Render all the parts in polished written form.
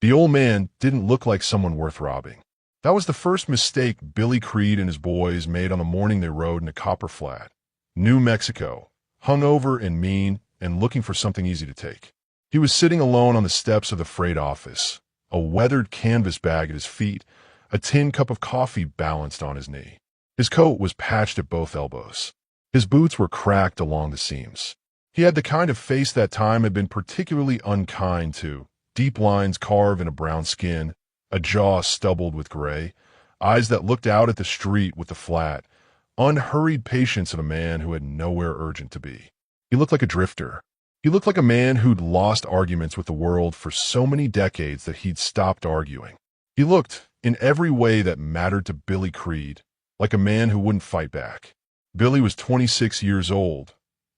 The old man didn't look like someone worth robbing. That was the first mistake Billy Creed and his boys made on the morning they rode into Copper Flat, New Mexico, hungover and mean and looking for something easy to take. He was sitting alone on the steps of the freight office, a weathered canvas bag at his feet, a tin cup of coffee balanced on his knee. His coat was patched at both elbows. His boots were cracked along the seams. He had the kind of face that time had been particularly unkind to, deep lines carved in a brown skin, a jaw stubbled with gray, eyes that looked out at the street with the flat, unhurried patience of a man who had nowhere urgent to be. He looked like a drifter. He looked like a man who'd lost arguments with the world for so many decades that he'd stopped arguing. He looked, in every way that mattered to Billy Creed, like a man who wouldn't fight back. Billy was 26 years old,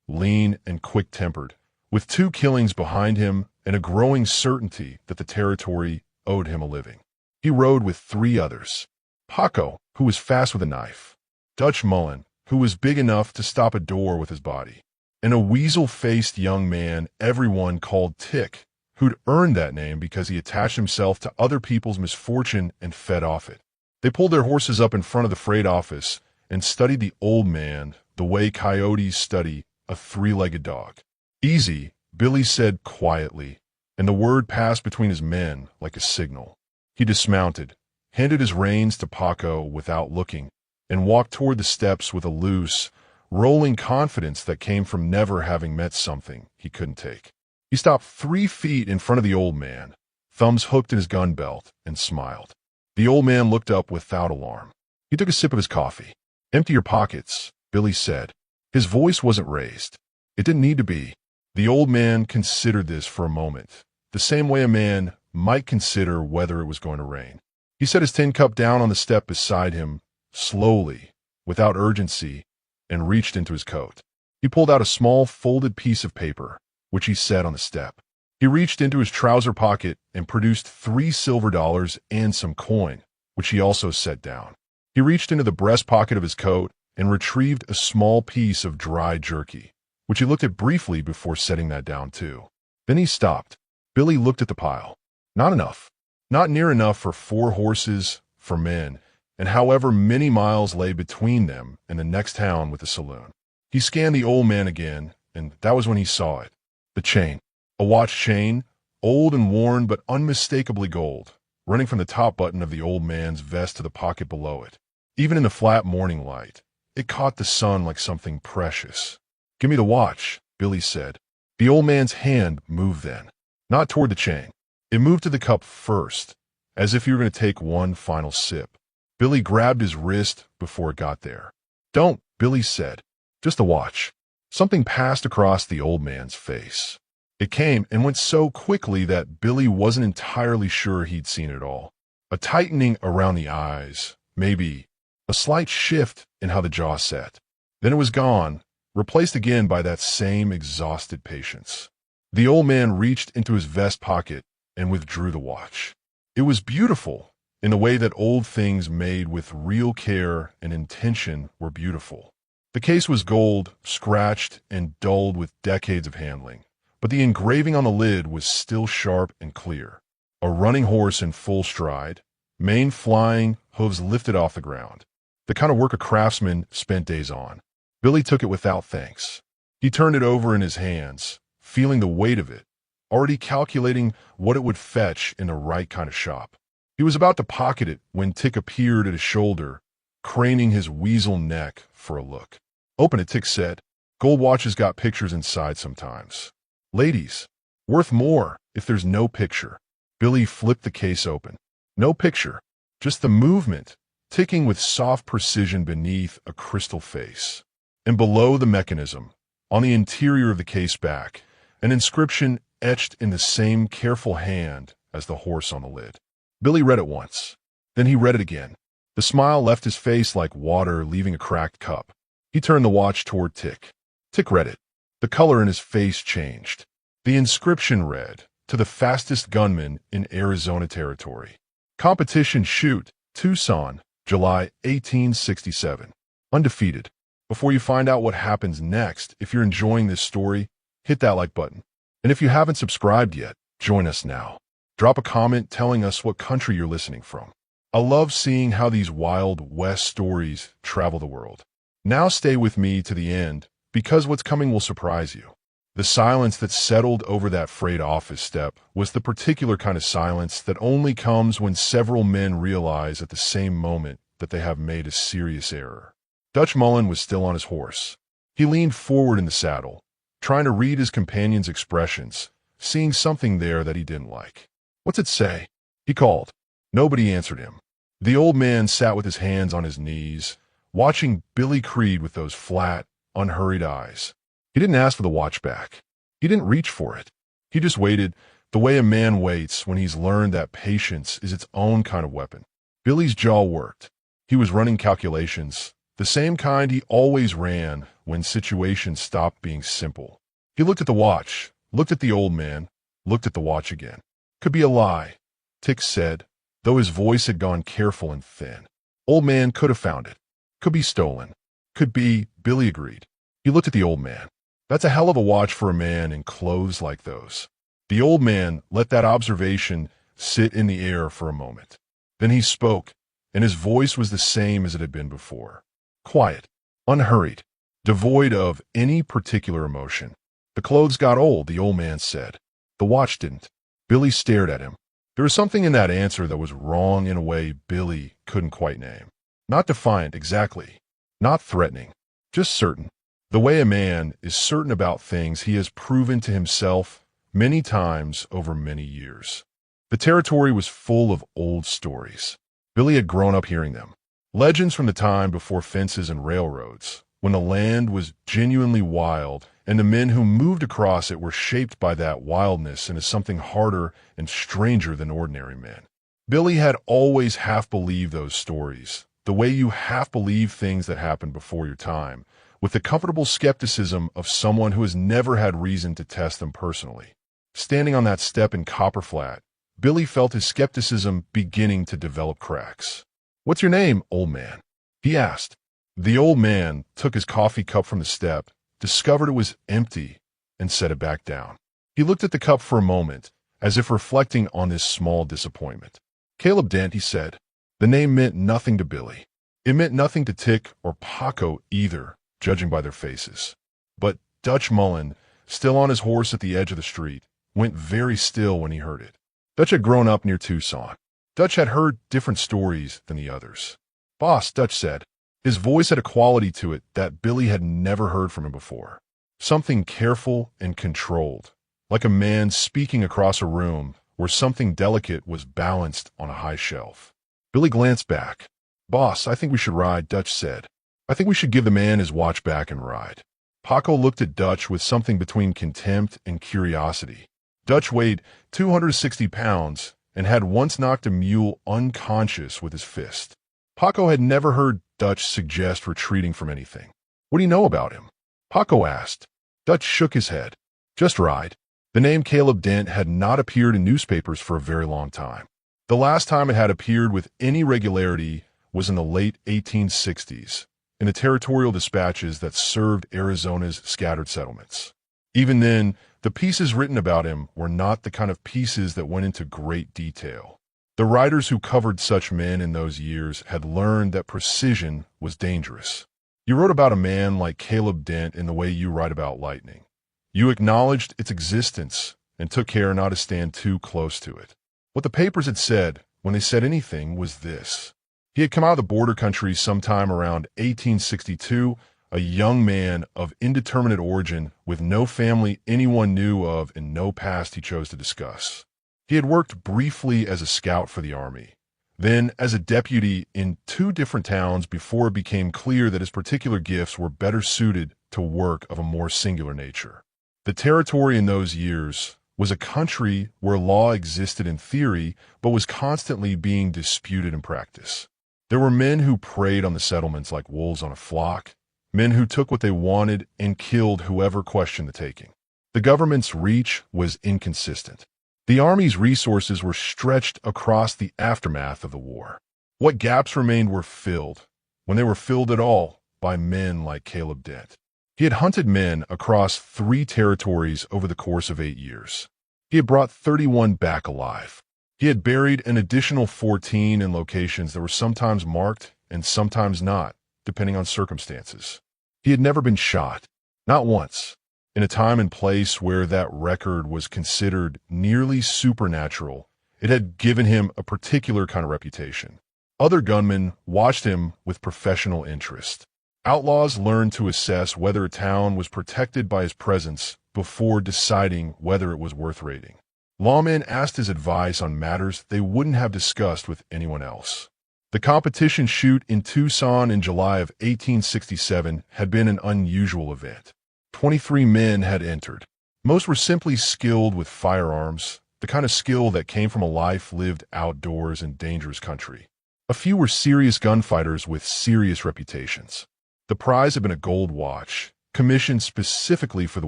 lean and quick-tempered, with 2 killings behind him and a growing certainty that the territory owed him a living. He rode with 3 others. Paco, who was fast with a knife, Dutch Mullen, who was big enough to stop a door with his body, and a weasel-faced young man everyone called Tick, who'd earned that name because he attached himself to other people's misfortune and fed off it. They pulled their horses up in front of the freight office and studied the old man the way coyotes study a 3-legged dog. "Easy," Billy said quietly, and the word passed between his men like a signal. He dismounted, handed his reins to Paco without looking, and walked toward the steps with a loose, rolling confidence that came from never having met something he couldn't take. He stopped 3 feet in front of the old man, thumbs hooked in his gun belt, and smiled. The old man looked up without alarm. He took a sip of his coffee. "Empty your pockets," Billy said. His voice wasn't raised. It didn't need to be. The old man considered this for a moment, the same way a man might consider whether it was going to rain. He set his tin cup down on the step beside him, slowly, without urgency, and reached into his coat. He pulled out a small folded piece of paper, which he set on the step. He reached into his trouser pocket and produced 3 silver dollars and some coin, which he also set down. He reached into the breast pocket of his coat and retrieved a small piece of dry jerky, which he looked at briefly before setting that down too. Then he stopped. Billy looked at the pile. Not enough. Not near enough for 4 horses, for men, and however many miles lay between them and the next town with the saloon. He scanned the old man again, and that was when he saw it. The chain. A watch chain, old and worn but unmistakably gold, running from the top button of the old man's vest to the pocket below it. Even in the flat morning light, it caught the sun like something precious. "Give me the watch," Billy said. The old man's hand moved then, not toward the chain. It moved to the cup first, as if he were going to take one final sip. Billy grabbed his wrist before it got there. "Don't," Billy said. "Just the watch." Something passed across the old man's face. It came and went so quickly that Billy wasn't entirely sure he'd seen it all. A tightening around the eyes, maybe. A slight shift in how the jaw sat. Then it was gone, replaced again by that same exhausted patience. The old man reached into his vest pocket and withdrew the watch. It was beautiful, in the way that old things made with real care and intention were beautiful. The case was gold, scratched and dulled with decades of handling, but the engraving on the lid was still sharp and clear. A running horse in full stride, mane flying, hooves lifted off the ground. The kind of work a craftsman spent days on. Billy took it without thanks. He turned it over in his hands, feeling the weight of it, already calculating what it would fetch in the right kind of shop. He was about to pocket it when Tick appeared at his shoulder, craning his weasel neck for a look. "Open it," Tick said. "Gold watches got pictures inside sometimes. Ladies, worth more if there's no picture." Billy flipped the case open. No picture, just the movement, ticking with soft precision beneath a crystal face. And below the mechanism, on the interior of the case back, an inscription etched in the same careful hand as the horse on the lid. Billy read it once. Then he read it again. The smile left his face like water leaving a cracked cup. He turned the watch toward Tick. Tick read it. The color in his face changed. The inscription read, "To the fastest gunman in Arizona Territory. Competition shoot, Tucson, July 1867. Undefeated." Before you find out what happens next, if you're enjoying this story, hit that like button. And if you haven't subscribed yet, join us now. Drop a comment telling us what country you're listening from. I love seeing how these Wild West stories travel the world. Now stay with me to the end, because what's coming will surprise you. The silence that settled over that frayed office step was the particular kind of silence that only comes when several men realize at the same moment that they have made a serious error. Dutch Mullen was still on his horse. He leaned forward in the saddle, trying to read his companion's expressions, seeing something there that he didn't like. "What's it say?" he called. Nobody answered him. The old man sat with his hands on his knees, watching Billy Creed with those flat, unhurried eyes. He didn't ask for the watch back. He didn't reach for it. He just waited, the way a man waits when he's learned that patience is its own kind of weapon. Billy's jaw worked. He was running calculations, the same kind he always ran when situations stopped being simple. He looked at the watch, looked at the old man, looked at the watch again. "Could be a lie," Tick said, though his voice had gone careful and thin. "Old man could have found it. Could be stolen. Could be," Billy agreed. He looked at the old man. "That's a hell of a watch for a man in clothes like those." The old man let that observation sit in the air for a moment. Then he spoke, and his voice was the same as it had been before. Quiet, unhurried, devoid of any particular emotion. "The clothes got old," the old man said. "The watch didn't." Billy stared at him. There was something in that answer that was wrong in a way Billy couldn't quite name. Not defiant, exactly. Not threatening. Just certain. The way a man is certain about things he has proven to himself many times over many years. The territory was full of old stories. Billy had grown up hearing them. Legends from the time before fences and railroads, when the land was genuinely wild and the men who moved across it were shaped by that wildness into something harder and stranger than ordinary men. Billy had always half believed those stories, the way you half believe things that happened before your time, with the comfortable skepticism of someone who has never had reason to test them personally. Standing on that step in Copperflat, Billy felt his skepticism beginning to develop cracks. "What's your name, old man?" he asked. The old man took his coffee cup from the step, discovered it was empty, and set it back down. He looked at the cup for a moment, as if reflecting on this small disappointment. "Caleb Dent," he said. The name meant nothing to Billy. It meant nothing to Tick or Paco either, judging by their faces. But Dutch Mullen, still on his horse at the edge of the street, went very still when he heard it. Dutch had grown up near Tucson. Dutch had heard different stories than the others. "Boss," Dutch said. His voice had a quality to it that Billy had never heard from him before. Something careful and controlled, like a man speaking across a room where something delicate was balanced on a high shelf. Billy glanced back. "Boss, I think we should ride," Dutch said. "I think we should give the man his watch back and ride." Paco looked at Dutch with something between contempt and curiosity. Dutch weighed 260 pounds and had once knocked a mule unconscious with his fist. Paco had never heard Dutch suggest retreating from anything. "What do you know about him?" Paco asked. Dutch shook his head. "Just ride." The name Caleb Dent had not appeared in newspapers for a very long time. The last time it had appeared with any regularity was in the late 1860s, in the territorial dispatches that served Arizona's scattered settlements. Even then, the pieces written about him were not the kind of pieces that went into great detail. The writers who covered such men in those years had learned that precision was dangerous. You wrote about a man like Caleb Dent in the way you write about lightning. You acknowledged its existence and took care not to stand too close to it. What the papers had said, when they said anything, was this. He had come out of the border country sometime around 1862, a young man of indeterminate origin with no family anyone knew of and no past he chose to discuss. He had worked briefly as a scout for the Army, then as a deputy in 2 different towns before it became clear that his particular gifts were better suited to work of a more singular nature. The territory in those years was a country where law existed in theory but was constantly being disputed in practice. There were men who preyed on the settlements like wolves on a flock, men who took what they wanted and killed whoever questioned the taking. The government's reach was inconsistent. The Army's resources were stretched across the aftermath of the war. What gaps remained were filled, when they were filled at all, by men like Caleb Dent. He had hunted men across 3 territories over the course of 8 years. He had brought 31 back alive. He had buried an additional 14 in locations that were sometimes marked and sometimes not, depending on circumstances. He had never been shot, not once, in a time and place where that record was considered nearly supernatural. It had given him a particular kind of reputation. Other gunmen watched him with professional interest. Outlaws learned to assess whether a town was protected by his presence before deciding whether it was worth raiding. Lawmen asked his advice on matters they wouldn't have discussed with anyone else. The competition shoot in Tucson in July of 1867 had been an unusual event. 23 men had entered. Most were simply skilled with firearms, the kind of skill that came from a life lived outdoors in dangerous country. A few were serious gunfighters with serious reputations. The prize had been a gold watch, commissioned specifically for the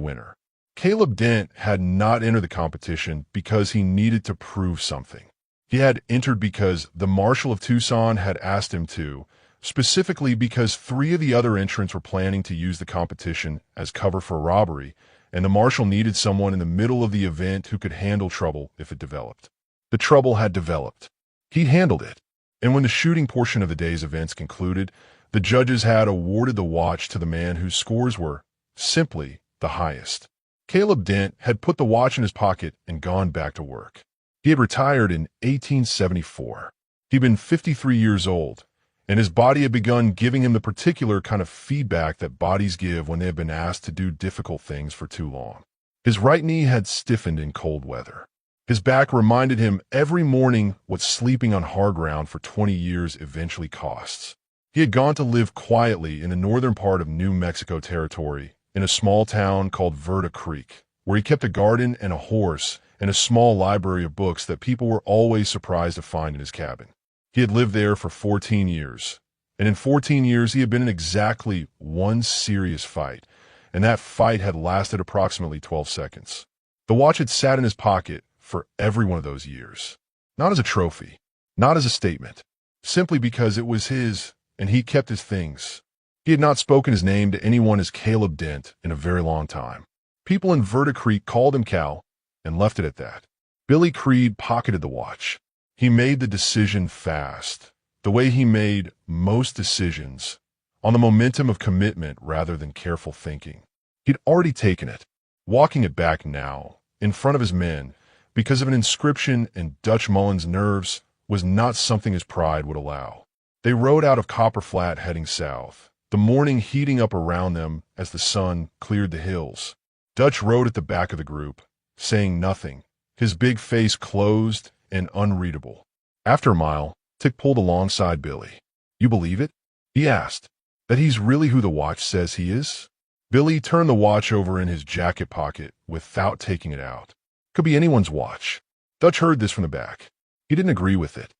winner. Caleb Dent had not entered the competition because he needed to prove something. He had entered because the Marshal of Tucson had asked him to, specifically because 3 of the other entrants were planning to use the competition as cover for a robbery, and the Marshal needed someone in the middle of the event who could handle trouble if it developed. The trouble had developed. He'd handled it. And when the shooting portion of the day's events concluded, the judges had awarded the watch to the man whose scores were, simply, the highest. Caleb Dent had put the watch in his pocket and gone back to work. He had retired in 1874. He'd been 53 years old, and his body had begun giving him the particular kind of feedback that bodies give when they have been asked to do difficult things for too long. His right knee had stiffened in cold weather. His back reminded him every morning what sleeping on hard ground for 20 years eventually costs. He had gone to live quietly in the northern part of New Mexico Territory, in a small town called Verda Creek, where he kept a garden and a horse and a small library of books that people were always surprised to find in his cabin. He had lived there for 14 years, and in 14 years he had been in exactly one serious fight, and that fight had lasted approximately 12 seconds. The watch had sat in his pocket for every one of those years, not as a trophy, not as a statement, simply because it was his, and he kept his things. He had not spoken his name to anyone as Caleb Dent in a very long time. People in Verda Creek called him Cal and left it at that. Billy Creed pocketed the watch. He made the decision fast, the way he made most decisions, on the momentum of commitment rather than careful thinking. He'd already taken it, walking it back now, in front of his men, because of an inscription in Dutch Mullen's nerves, was not something his pride would allow. They rode out of Copper Flat heading south, the morning heating up around them as the sun cleared the hills. Dutch rode at the back of the group, saying nothing, his big face closed and unreadable. After a mile, Tick pulled alongside Billy. "You believe it?" he asked. "That he's really who the watch says he is?" Billy turned the watch over in his jacket pocket without taking it out. Could be anyone's watch. Dutch heard this from the back. He didn't agree with it.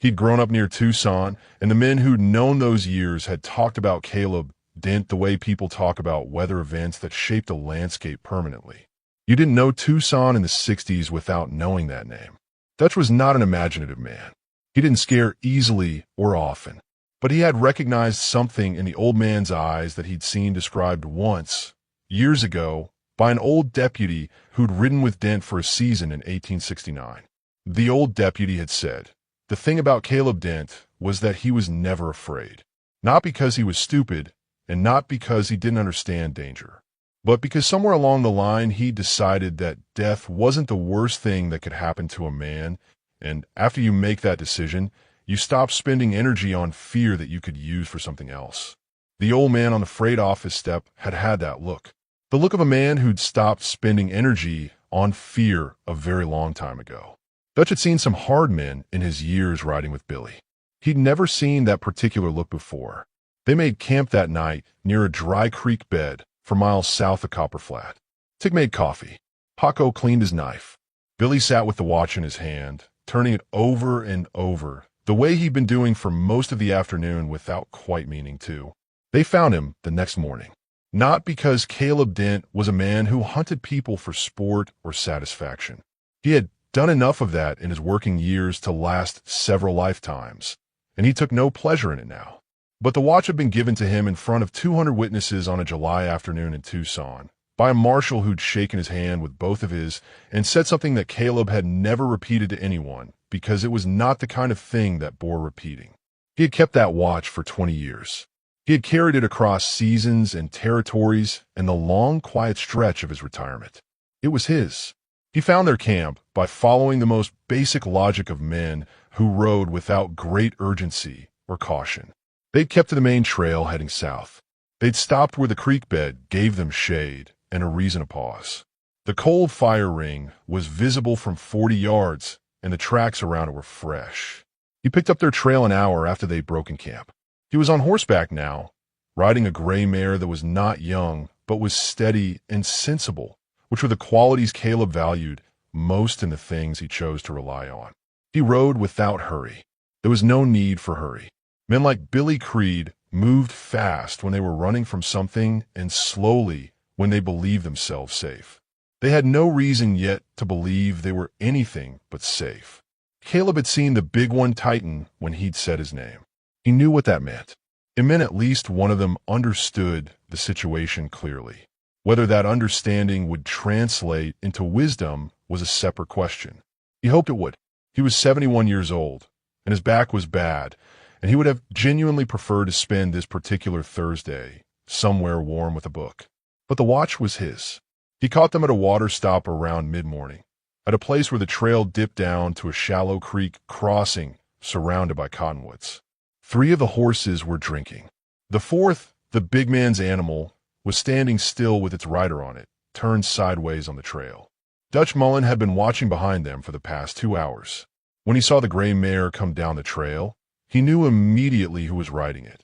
He'd grown up near Tucson, and the men who'd known those years had talked about Caleb Dent the way people talk about weather events that shaped a landscape permanently. You didn't know Tucson in the 60s without knowing that name. Dutch was not an imaginative man. He didn't scare easily or often, but he had recognized something in the old man's eyes that he'd seen described once, years ago, by an old deputy who'd ridden with Dent for a season in 1869. The old deputy had said, the thing about Caleb Dent was that he was never afraid, not because he was stupid and not because he didn't understand danger, but because somewhere along the line he decided that death wasn't the worst thing that could happen to a man, and after you make that decision, you stop spending energy on fear that you could use for something else. The old man on the freight office step had had that look, the look of a man who'd stopped spending energy on fear a very long time ago. Dutch had seen some hard men in his years riding with Billy. He'd never seen that particular look before. They made camp that night near a dry creek bed for miles south of Copper Flat. Tick made coffee. Paco cleaned his knife. Billy sat with the watch in his hand, turning it over and over, the way he'd been doing for most of the afternoon without quite meaning to. They found him the next morning. Not because Caleb Dent was a man who hunted people for sport or satisfaction. He had done enough of that in his working years to last several lifetimes, and he took no pleasure in it now. But the watch had been given to him in front of 200 witnesses on a July afternoon in Tucson, by a marshal who'd shaken his hand with both of his and said something that Caleb had never repeated to anyone because it was not the kind of thing that bore repeating. He had kept that watch for 20 years. He had carried it across seasons and territories and the long, quiet stretch of his retirement. It was his. He found their camp by following the most basic logic of men who rode without great urgency or caution. They'd kept to the main trail heading south. They'd stopped where the creek bed gave them shade and a reason to pause. The cold fire ring was visible from 40 yards, and the tracks around it were fresh. He picked up their trail an hour after they'd broken camp. He was on horseback now, riding a gray mare that was not young, but was steady and sensible, which were the qualities Caleb valued most in the things he chose to rely on. He rode without hurry. There was no need for hurry. Men like Billy Creed moved fast when they were running from something and slowly when they believed themselves safe. They had no reason yet to believe they were anything but safe. Caleb had seen the big one tighten when he'd said his name. He knew what that meant. It meant at least one of them understood the situation clearly. Whether that understanding would translate into wisdom was a separate question. He hoped it would. He was 71 years old, and his back was bad, and he would have genuinely preferred to spend this particular Thursday somewhere warm with a book. But the watch was his. He caught them at a water stop around mid-morning, at a place where the trail dipped down to a shallow creek crossing surrounded by cottonwoods. 3 of the horses were drinking. The 4th, the big man's animal, was standing still with its rider on it, turned sideways on the trail. Dutch Mullen had been watching behind them for the past 2 hours. When he saw the gray mare come down the trail, he knew immediately who was riding it,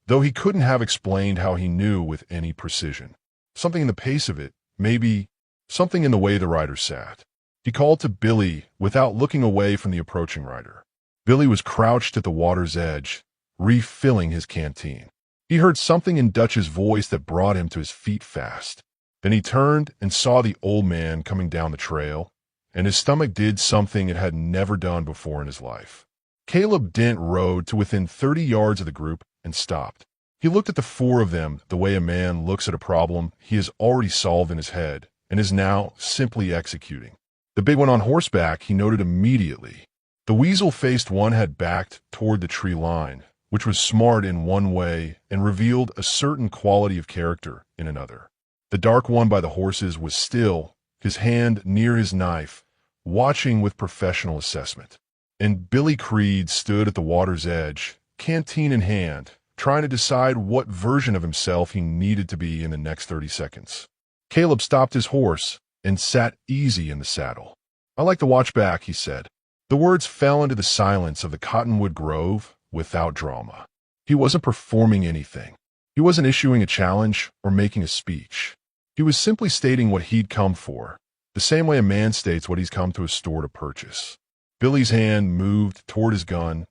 though he couldn't have explained how he knew with any precision. Something in the pace of it, maybe something in the way the rider sat. He called to Billy without looking away from the approaching rider. Billy was crouched at the water's edge, refilling his canteen. He heard something in Dutch's voice that brought him to his feet fast. Then he turned and saw the old man coming down the trail, and his stomach did something it had never done before in his life. Caleb Dent rode to within 30 yards of the group and stopped. He looked at the 4 of them the way a man looks at a problem he has already solved in his head and is now simply executing. The big one on horseback he noted immediately. The weasel-faced one had backed toward the tree line, which was smart in one way and revealed a certain quality of character in another. The dark one by the horses was still, his hand near his knife, watching with professional assessment. And Billy Creed stood at the water's edge, canteen in hand, trying to decide what version of himself he needed to be in the next 30 seconds. Caleb stopped his horse and sat easy in the saddle. "I like to watch back," he said. The words fell into the silence of the cottonwood grove without drama. He wasn't performing anything. He wasn't issuing a challenge or making a speech. He was simply stating what he'd come for, the same way a man states what he's come to a store to purchase. Billy's hand moved toward his gun,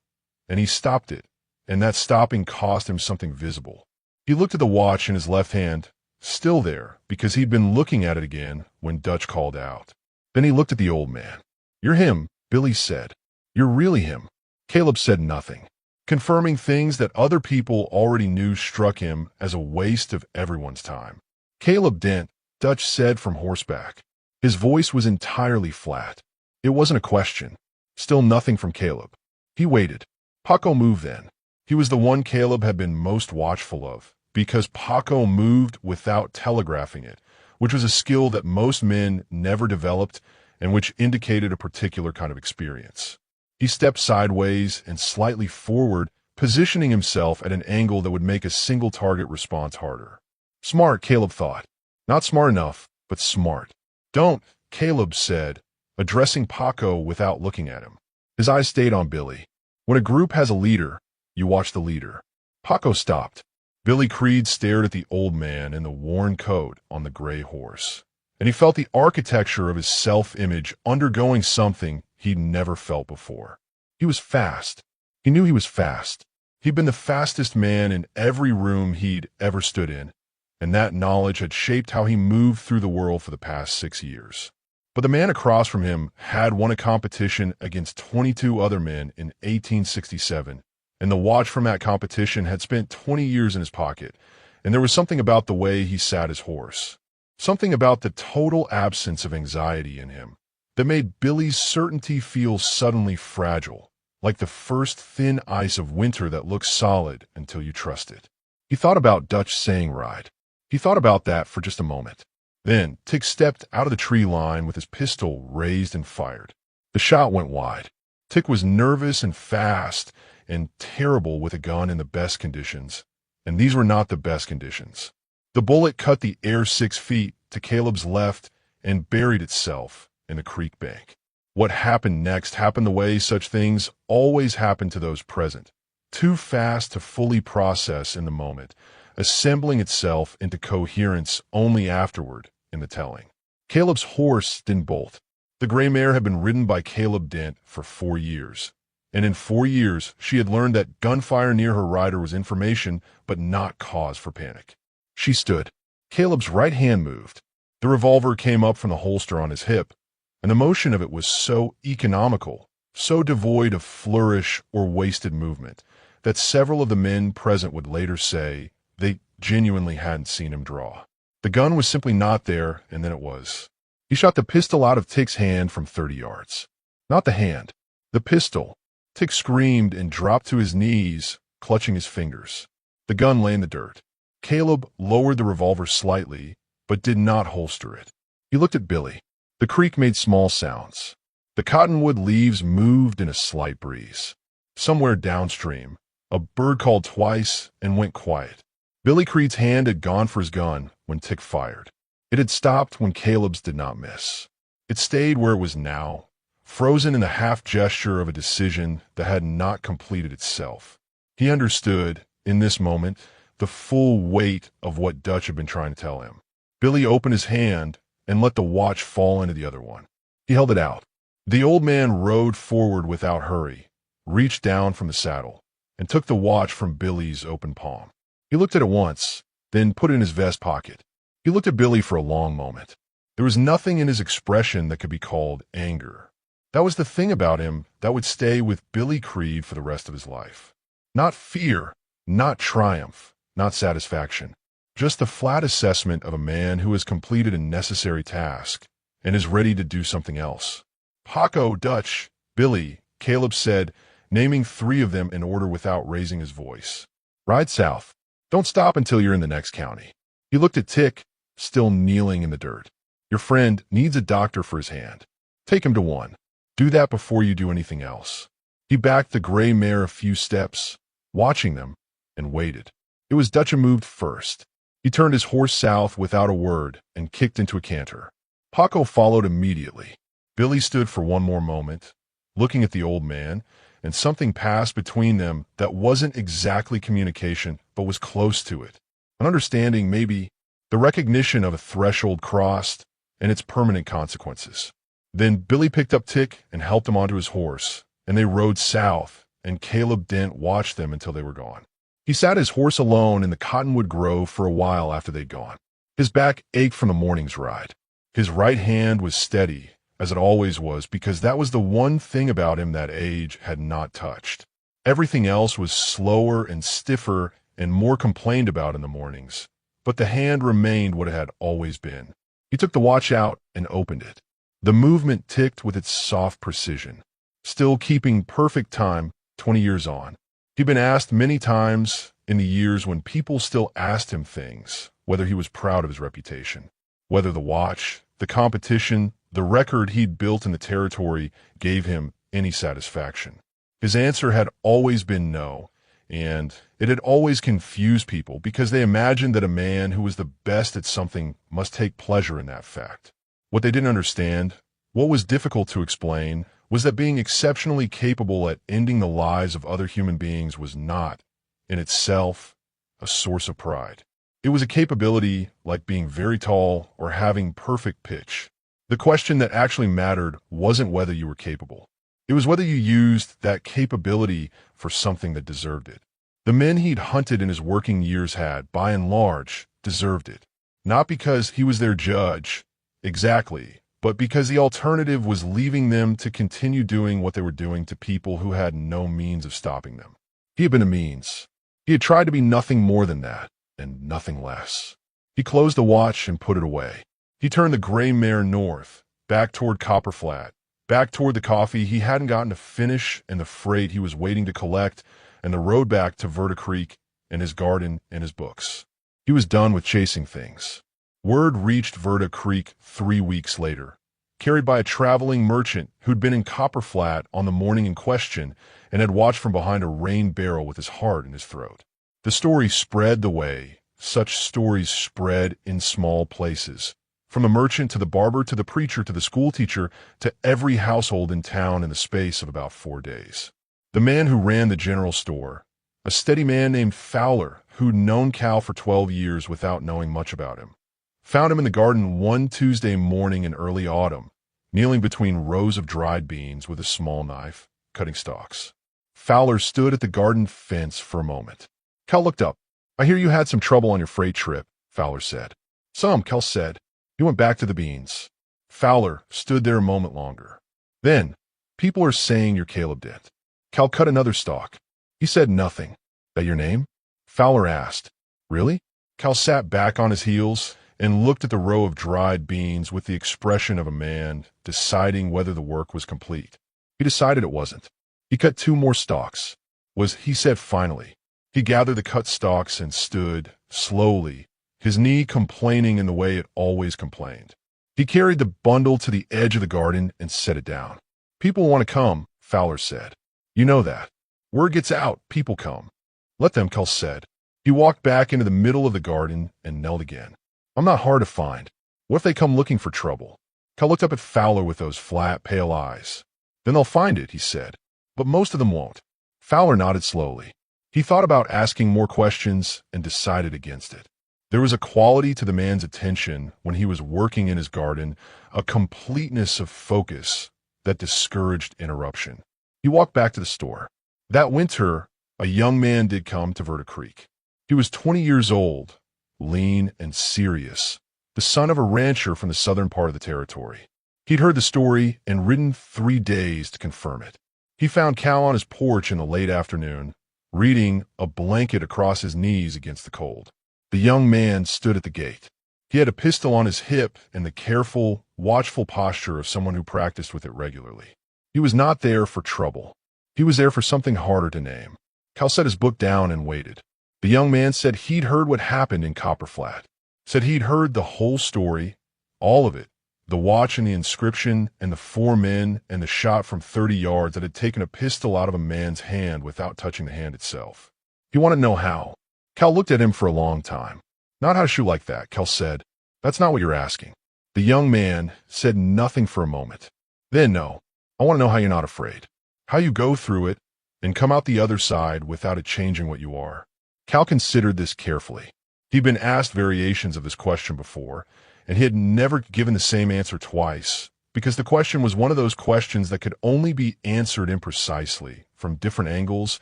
and he stopped it, and that stopping cost him something visible. He looked at the watch in his left hand, still there, because he'd been looking at it again when Dutch called out. Then he looked at the old man. "You're him," Billy said. "You're really him." Caleb said nothing. Confirming things that other people already knew struck him as a waste of everyone's time. "Caleb Dent," Dutch said from horseback. His voice was entirely flat. It wasn't a question. Still nothing from Caleb. He waited. Paco moved then. He was the one Caleb had been most watchful of, because Paco moved without telegraphing it, which was a skill that most men never developed and which indicated a particular kind of experience. He stepped sideways and slightly forward, positioning himself at an angle that would make a single target response harder. Smart, Caleb thought. Not smart enough, but smart. "Don't," Caleb said, addressing Paco without looking at him. His eyes stayed on Billy. When a group has a leader, you watch the leader. Paco stopped. Billy Creed stared at the old man in the worn coat on the gray horse, and he felt the architecture of his self-image undergoing something he'd never felt before. He was fast. He knew he was fast. He'd been the fastest man in every room he'd ever stood in, and that knowledge had shaped how he moved through the world for the past 6 years. But the man across from him had won a competition against 22 other men in 1867, and the watch from that competition had spent 20 years in his pocket, and there was something about the way he sat his horse. Something about the total absence of anxiety in him that made Billy's certainty feel suddenly fragile, like the first thin ice of winter that looks solid until you trust it. He thought about Dutch saying ride. He thought about that for just a moment. Then Tick stepped out of the tree line with his pistol raised and fired. The shot went wide. Tick was nervous and fast and terrible with a gun in the best conditions, and these were not the best conditions. The bullet cut the air 6 feet to Caleb's left and buried itself in the creek bank. What happened next happened the way such things always happen to those present, too fast to fully process in the moment, assembling itself into coherence only afterward in the telling. Caleb's horse didn't bolt. The gray mare had been ridden by Caleb Dent for 4 years, and in 4 years she had learned that gunfire near her rider was information but not cause for panic. She stood. Caleb's right hand moved. The revolver came up from the holster on his hip, and the motion of it was so economical, so devoid of flourish or wasted movement, that several of the men present would later say they genuinely hadn't seen him draw. The gun was simply not there, and then it was. He shot the pistol out of Tick's hand from 30 yards. Not the hand, the pistol. Tick screamed and dropped to his knees, clutching his fingers. The gun lay in the dirt. Caleb lowered the revolver slightly, but did not holster it. He looked at Billy. The creek made small sounds. The cottonwood leaves moved in a slight breeze. Somewhere downstream, a bird called twice and went quiet. Billy Creed's hand had gone for his gun when Tick fired. It had stopped when Caleb's did not miss. It stayed where it was now, frozen in the half gesture of a decision that had not completed itself. He understood, in this moment, the full weight of what Dutch had been trying to tell him. Billy opened his hand and let the watch fall into the other one. He held it out. The old man rode forward without hurry, reached down from the saddle, and took the watch from Billy's open palm. He looked at it once, then put it in his vest pocket. He looked at Billy for a long moment. There was nothing in his expression that could be called anger. That was the thing about him that would stay with Billy Creed for the rest of his life. Not fear, not triumph, not satisfaction. Just the flat assessment of a man who has completed a necessary task and is ready to do something else. Paco, Dutch, Billy, Caleb said, naming 3 of them in order without raising his voice. Ride south. Don't stop until you're in the next county. He looked at Tick, still kneeling in the dirt. Your friend needs a doctor for his hand. Take him to one. Do that before you do anything else. He backed the gray mare a few steps, watching them, and waited. It was Dutch who moved first. He turned his horse south without a word and kicked into a canter. Paco followed immediately. Billy stood for one more moment, looking at the old man, and something passed between them that wasn't exactly communication, but was close to it. An understanding, maybe, the recognition of a threshold crossed and its permanent consequences. Then Billy picked up Tick and helped him onto his horse, and they rode south, and Caleb Dent watched them until they were gone. He sat his horse alone in the cottonwood grove for a while after they'd gone. His back ached from the morning's ride. His right hand was steady, as it always was, because that was the one thing about him that age had not touched. Everything else was slower and stiffer and more complained about in the mornings, but the hand remained what it had always been. He took the watch out and opened it. The movement ticked with its soft precision, still keeping perfect time 20 years on. He'd been asked many times in the years when people still asked him things, whether he was proud of his reputation, whether the watch, the competition, the record he'd built in the territory gave him any satisfaction. His answer had always been no, and it had always confused people because they imagined that a man who was the best at something must take pleasure in that fact. What they didn't understand, what was difficult to explain, was that being exceptionally capable at ending the lives of other human beings was not, in itself, a source of pride. It was a capability like being very tall or having perfect pitch. The question that actually mattered wasn't whether you were capable. It was whether you used that capability for something that deserved it. The men he'd hunted in his working years had, by and large, deserved it. Not because he was their judge, exactly, but because the alternative was leaving them to continue doing what they were doing to people who had no means of stopping them. He had been a means. He had tried to be nothing more than that, and nothing less. He closed the watch and put it away. He turned the gray mare north, back toward Copper Flat, back toward the coffee he hadn't gotten to finish and the freight he was waiting to collect, and the road back to Verta Creek and his garden and his books. He was done with chasing things. Word reached Verta Creek 3 weeks later, carried by a traveling merchant who'd been in Copper Flat on the morning in question and had watched from behind a rain barrel with his heart in his throat. The story spread the way such stories spread in small places, from the merchant to the barber to the preacher to the schoolteacher to every household in town in the space of about 4 days. The man who ran the general store, a steady man named Fowler who'd known Cal for 12 years without knowing much about him, found him in the garden one Tuesday morning in early autumn, kneeling between rows of dried beans with a small knife, cutting stalks. Fowler stood at the garden fence for a moment. Cal looked up. "I hear you had some trouble on your freight trip," Fowler said. "Some," Cal said. He went back to the beans. Fowler stood there a moment longer. Then, "People are saying you're Caleb Dent." Cal cut another stalk. He said nothing. "That your name?" Fowler asked. "Really?" Cal sat back on his heels and looked at the row of dried beans with the expression of a man deciding whether the work was complete. He decided it wasn't. He cut 2 more stalks. He said finally. He gathered the cut stalks and stood, slowly, his knee complaining in the way it always complained. He carried the bundle to the edge of the garden and set it down. "People want to come," Fowler said. "You know that. Word gets out, people come." "Let them," Cal said. He walked back into the middle of the garden and knelt again. "I'm not hard to find. What if they come looking for trouble?" Cal looked up at Fowler with those flat, pale eyes. "Then they'll find it," he said. "But most of them won't." Fowler nodded slowly. He thought about asking more questions and decided against it. There was a quality to the man's attention when he was working in his garden, a completeness of focus that discouraged interruption. He walked back to the store. That winter, a young man did come to Verta Creek. He was 20 years old, lean and serious, the son of a rancher from the southern part of the territory. He'd heard the story and ridden 3 days to confirm it. He found Cal on his porch in the late afternoon, reading, a blanket across his knees against the cold. The young man stood at the gate. He had a pistol on his hip and the careful, watchful posture of someone who practiced with it regularly. He was not there for trouble. He was there for something harder to name. Cal set his book down and waited. The young man said he'd heard what happened in Copper Flat. Said he'd heard the whole story, all of it, the watch and the inscription and the 4 men and the shot from 30 yards that had taken a pistol out of a man's hand without touching the hand itself. He wanted to know how. Cal looked at him for a long time. "Not how to shoot like that," Cal said. "That's not what you're asking." The young man said nothing for a moment. Then, "No, I want to know how you're not afraid. How you go through it and come out the other side without it changing what you are." Cal considered this carefully. He'd been asked variations of this question before, and he had never given the same answer twice, because the question was one of those questions that could only be answered imprecisely, from different angles,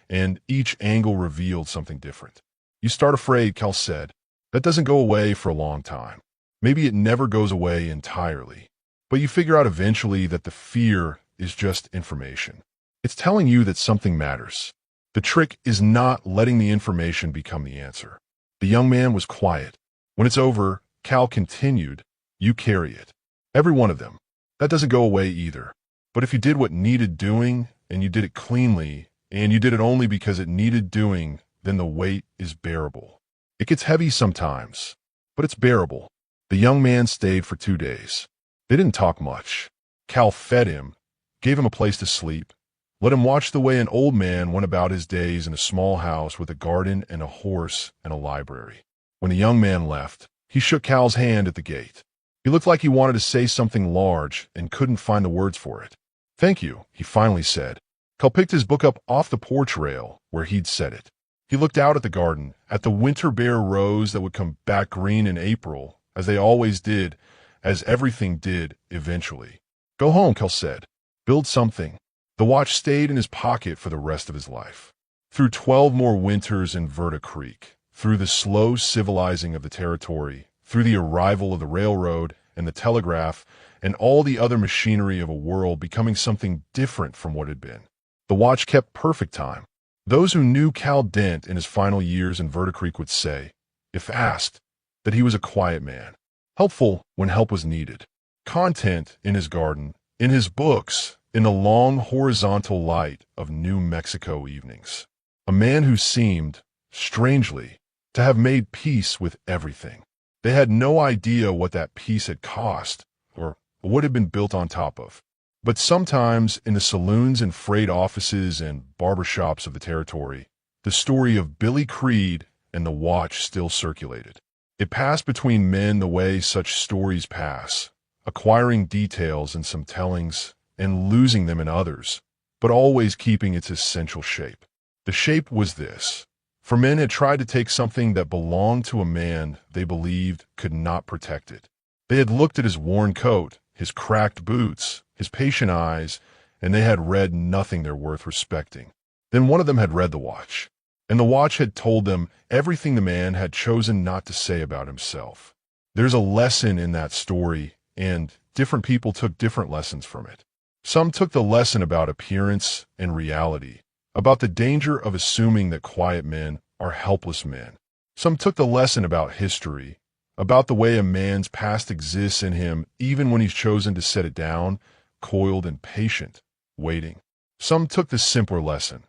and each angle revealed something different. "You start afraid," Cal said. "That doesn't go away for a long time. Maybe it never goes away entirely. But you figure out eventually that the fear is just information. It's telling you that something matters. The trick is not letting the information become the answer." The young man was quiet. "When it's over," Cal continued, "you carry it. Every one of them. That doesn't go away either. But if you did what needed doing, and you did it cleanly, and you did it only because it needed doing, then the weight is bearable. It gets heavy sometimes, but it's bearable." The young man stayed for 2 days. They didn't talk much. Cal fed him, gave him a place to sleep, let him watch the way an old man went about his days in a small house with a garden and a horse and a library. When the young man left, he shook Cal's hand at the gate. He looked like he wanted to say something large and couldn't find the words for it. "Thank you," he finally said. Cal picked his book up off the porch rail where he'd set it. He looked out at the garden, at the winter bare rows that would come back green in April, as they always did, as everything did eventually. "Go home," Cal said. "Build something." The watch stayed in his pocket for the rest of his life. Through 12 more winters in Verta Creek, through the slow civilizing of the territory, through the arrival of the railroad and the telegraph, and all the other machinery of a world becoming something different from what it had been, the watch kept perfect time. Those who knew Cal Dent in his final years in Verta Creek would say, if asked, that he was a quiet man, helpful when help was needed, content in his garden, in his books, in the long horizontal light of New Mexico evenings. A man who seemed, strangely, to have made peace with everything. They had no idea what that peace had cost or what had been built on top of. But sometimes in the saloons and freight offices and barbershops of the territory, the story of Billy Creed and the watch still circulated. It passed between men the way such stories pass, acquiring details in some tellings and losing them in others, but always keeping its essential shape. The shape was this. For men had tried to take something that belonged to a man they believed could not protect it. They had looked at his worn coat, his cracked boots, his patient eyes, and they had read nothing they're worth respecting. Then one of them had read the watch, and the watch had told them everything the man had chosen not to say about himself. There's a lesson in that story, and different people took different lessons from it. Some took the lesson about appearance and reality, about the danger of assuming that quiet men are helpless men. Some took the lesson about history, about the way a man's past exists in him even when he's chosen to set it down, coiled and patient, waiting. Some took the simpler lesson,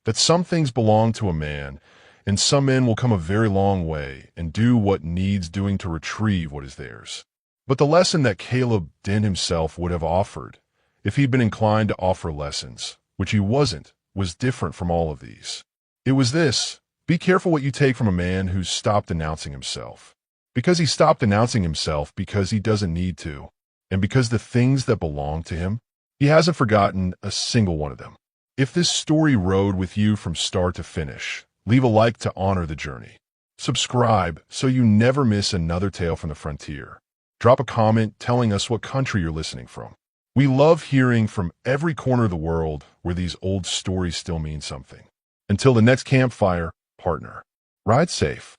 that some things belong to a man, and some men will come a very long way and do what needs doing to retrieve what is theirs. But the lesson that Caleb Dent himself would have offered, if he'd been inclined to offer lessons, which he wasn't, was different from all of these. It was this: be careful what you take from a man who's stopped announcing himself. Because he stopped announcing himself because he doesn't need to, and because the things that belong to him, he hasn't forgotten a single one of them. If this story rode with you from start to finish, leave a like to honor the journey. Subscribe so you never miss another tale from the frontier. Drop a comment telling us what country you're listening from. We love hearing from every corner of the world where these old stories still mean something. Until the next campfire, partner, ride safe.